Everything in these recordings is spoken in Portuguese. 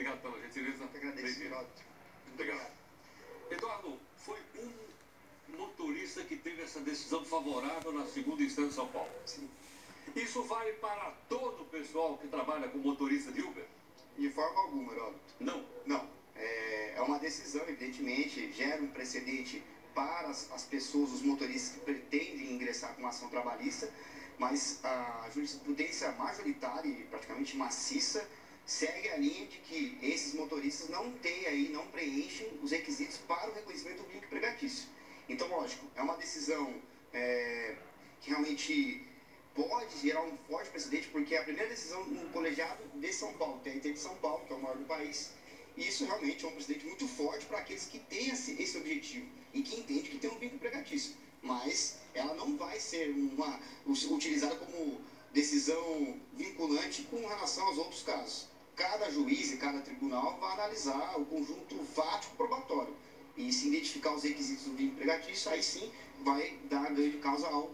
Obrigado pela gentileza. Eu agradeço, Eduardo. Obrigado. Eduardo, foi um motorista que teve essa decisão favorável na segunda instância de São Paulo. Sim. Isso vale para todo o pessoal que trabalha com motorista de Uber? De forma alguma, Heródoto. Não? Não. É uma decisão, evidentemente, gera um precedente para as pessoas, os motoristas que pretendem ingressar com uma ação trabalhista, mas a jurisprudência majoritária e praticamente maciça segue a linha de que esses motoristas não preenchem os requisitos para o reconhecimento do vínculo empregatício. Então, lógico, é uma decisão que realmente pode gerar um forte precedente, porque é a primeira decisão no colegiado de São Paulo, TRT de São Paulo, que é o maior do país, e isso realmente é um precedente muito forte para aqueles que têm esse objetivo e que entendem que tem um vínculo empregatício. Mas ela não vai ser utilizada como decisão vinculante com relação aos outros casos. Cada juiz e cada tribunal vai analisar o conjunto fático probatório. E se identificar os requisitos do vínculo empregatício, aí sim vai dar ganho de causa ao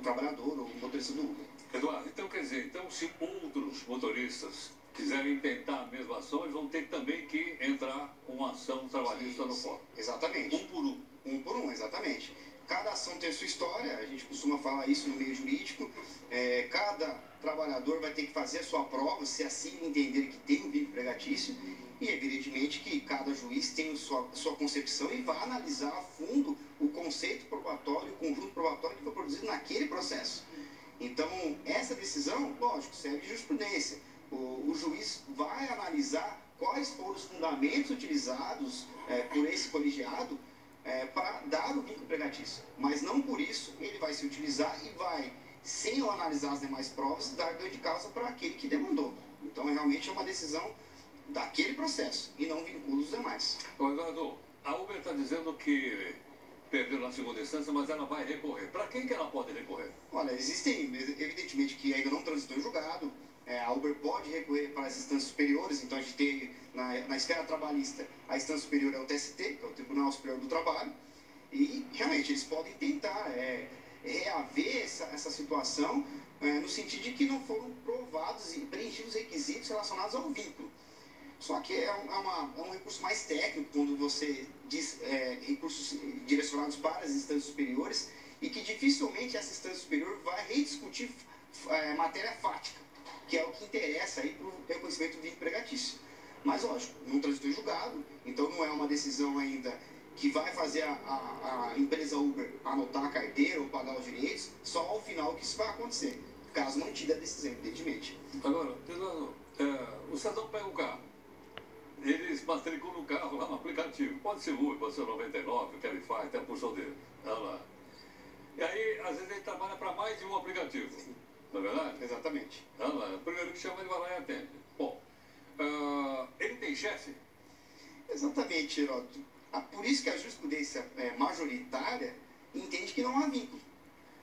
trabalhador ou motorista do Uber. Eduardo, então quer dizer, se outros motoristas quiserem tentar a mesma ação, eles vão ter também que entrar com uma ação trabalhista no fórum. Exatamente. Um por um. Um por um, exatamente. Cada ação tem sua história, a gente costuma falar isso no meio jurídico. Cada trabalhador vai ter que fazer a sua prova, se assim entender que tem um vínculo empregatício. E evidentemente que cada juiz tem sua concepção e vai analisar a fundo o conceito probatório, o conjunto probatório que foi produzido naquele processo. Então, essa decisão, lógico, serve de jurisprudência. O juiz vai analisar quais foram os fundamentos utilizados por esse colegiado para dar o vínculo empregatício. Mas não por isso ele vai se utilizar e vai, sem eu analisar as demais provas, dar ganho de causa para aquele que demandou. Então, realmente é uma decisão daquele processo e não vincula os demais. Eduardo, a Uber está dizendo que perdeu na segunda instância, mas ela vai recorrer. Para quem que ela pode recorrer? Olha, existem, evidentemente, que ainda não transitou em julgado. A Uber pode recorrer para as instâncias superiores, então a gente tem na esfera trabalhista, a instância superior é o TST, que é o Tribunal Superior do Trabalho, e realmente eles podem tentar reaver essa situação no sentido de que não foram provados e preenchidos os requisitos relacionados ao vínculo. Só que é um recurso mais técnico quando você diz recursos direcionados para as instâncias superiores e que dificilmente essa instância superior vai rediscutir matéria fática, que é o que interessa aí para o reconhecimento do vínculo empregatício. Mas, lógico, não transitou em julgado, então não é uma decisão ainda que vai fazer a empresa Uber anotar a carteira ou pagar os direitos, só ao final que isso vai acontecer, caso mantida a decisão, evidentemente. Agora, o cidadão pega o carro, eles matriculam o carro lá no aplicativo, pode ser Uber, pode ser 99, o Cabify, até a função dele, tá lá. E aí, às vezes ele trabalha para mais de um aplicativo. Sim. Não é verdade? Exatamente. O primeiro que chama, ele vai lá e atende. Bom, ele tem chefe? Exatamente, Heródoto. Por isso que a jurisprudência majoritária entende que não há vínculo.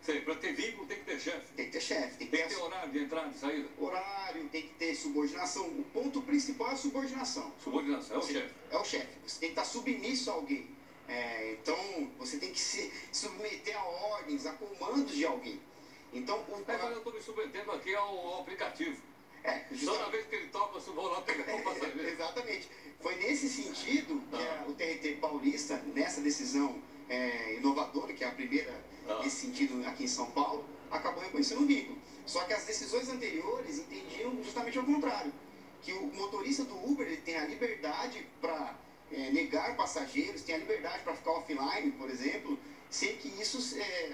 Sei, para ter vínculo tem que ter chefe. Tem que ter chefe. Tem que ter horário de entrada e saída? Horário, tem que ter subordinação. O ponto principal é a subordinação. Subordinação, é o chefe. É o chefe. Você tem que estar submisso a alguém. Então, você tem que se submeter a ordens, a comandos de alguém. Então, Mas eu estou me submetendo aqui ao aplicativo. Toda vez que ele toca, eu vou lá pegar o passageiro. Exatamente. Foi nesse sentido que o TRT paulista, nessa decisão inovadora, que é a primeira nesse sentido aqui em São Paulo, acabou reconhecendo o vínculo. Só que as decisões anteriores entendiam justamente ao contrário, que o motorista do Uber ele tem a liberdade para negar passageiros, tem a liberdade para ficar offline, por exemplo, sem que isso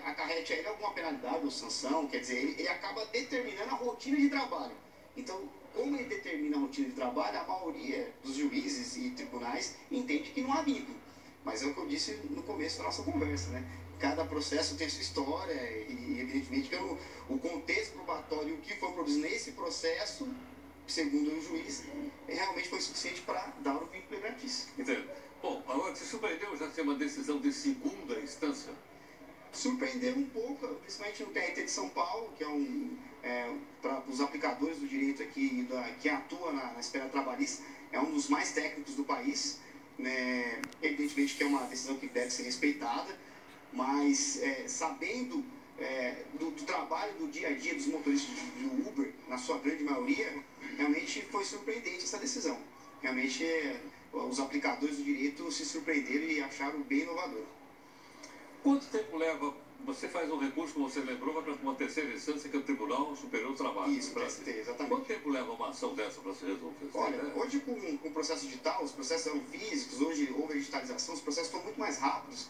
acarrete a ele alguma penalidade ou sanção. Quer dizer, ele acaba determinando a rotina de trabalho. Então, como ele determina a rotina de trabalho, a maioria dos juízes e tribunais entende que não há vínculo. Mas é o que eu disse no começo da nossa conversa, né? Cada processo tem sua história e evidentemente, que o contexto probatório, o que foi produzido nesse processo, segundo o juiz, realmente foi suficiente para dar o vínculo empregatício. Entendo. Bom, agora te surpreendeu já ser uma decisão de segunda instância? Surpreendeu um pouco, principalmente no TRT de São Paulo, que é para os aplicadores do direito aqui, que atua na esfera trabalhista, é um dos mais técnicos do país. Evidentemente que é uma decisão que deve ser respeitada, mas sabendo do trabalho do dia a dia dos motoristas do Uber, na sua grande maioria, realmente foi surpreendente essa decisão. realmente os aplicadores do direito se surpreenderam e acharam bem inovador. Quanto tempo leva? Você faz um recurso, como você lembrou, vai para uma terceira instância, que é o Tribunal Superior do Trabalho. Isso, TST, exatamente. Quanto tempo leva uma ação dessa para se resolver? Olha, hoje com o processo digital, os processos eram físicos, hoje houve a digitalização, os processos estão muito mais rápidos.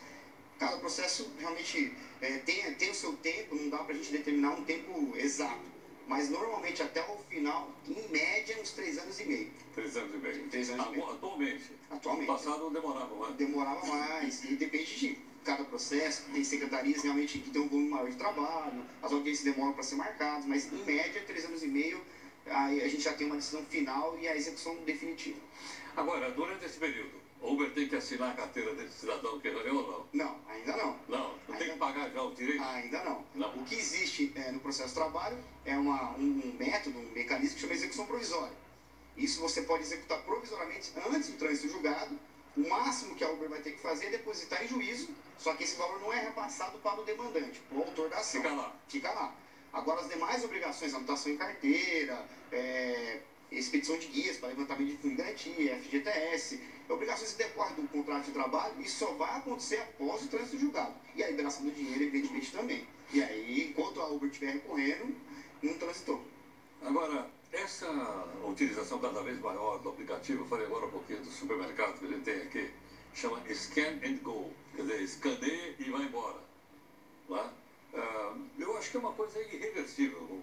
Cada processo realmente tem o seu tempo, não dá para a gente determinar um tempo exato. Mas normalmente até o final, em média, uns 3 anos e meio. 3 anos e meio. 3 anos e meio. Atualmente? Atualmente. No passado demorava mais. Demorava mais, e depende de cada processo. Tem secretarias realmente que tem um volume maior de trabalho, as audiências demoram para ser marcadas, mas em média, 3 anos e meio, aí a gente já tem uma decisão final e a execução definitiva. Agora, durante esse período, o Uber tem que assinar a carteira desse cidadão que ganhou ou não? Não, ainda não. Não, tem que pagar já o direito? Ainda não. Não. O que existe no processo de trabalho é um método, um mecanismo que chama execução provisória. Isso você pode executar provisoriamente antes do trânsito julgado. O máximo que a Uber vai ter que fazer é depositar em juízo, só que esse valor não é repassado para o demandante, para o autor da ação. Fica lá. Fica lá. Agora, as demais obrigações, anotação em carteira, expedição de guias para levantamento de fundo de garantia, FGTS, obrigações que decorrem do contrato de trabalho, isso só vai acontecer após o trânsito julgado. E a liberação do dinheiro, evidentemente, também. E aí, enquanto a Uber estiver recorrendo, não transitou. Agora, essa utilização cada vez maior do aplicativo, eu falei agora um pouquinho do supermercado que a gente tem aqui, chama Scan and Go, quer dizer, escaneia e vai embora. Lá? Eu acho que é uma coisa irreversível,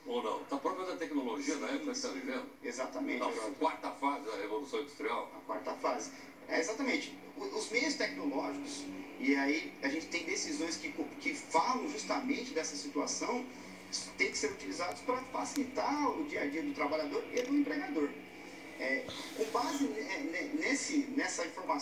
ou não? Está própria da tecnologia da época que está vivendo? Exatamente. A quarta fase da Revolução Industrial? A quarta fase. Exatamente. Os meios tecnológicos, e aí a gente tem decisões que falam justamente dessa situação, tem que ser utilizados para facilitar o dia a dia do trabalhador e do empregador. Com base nessa informação,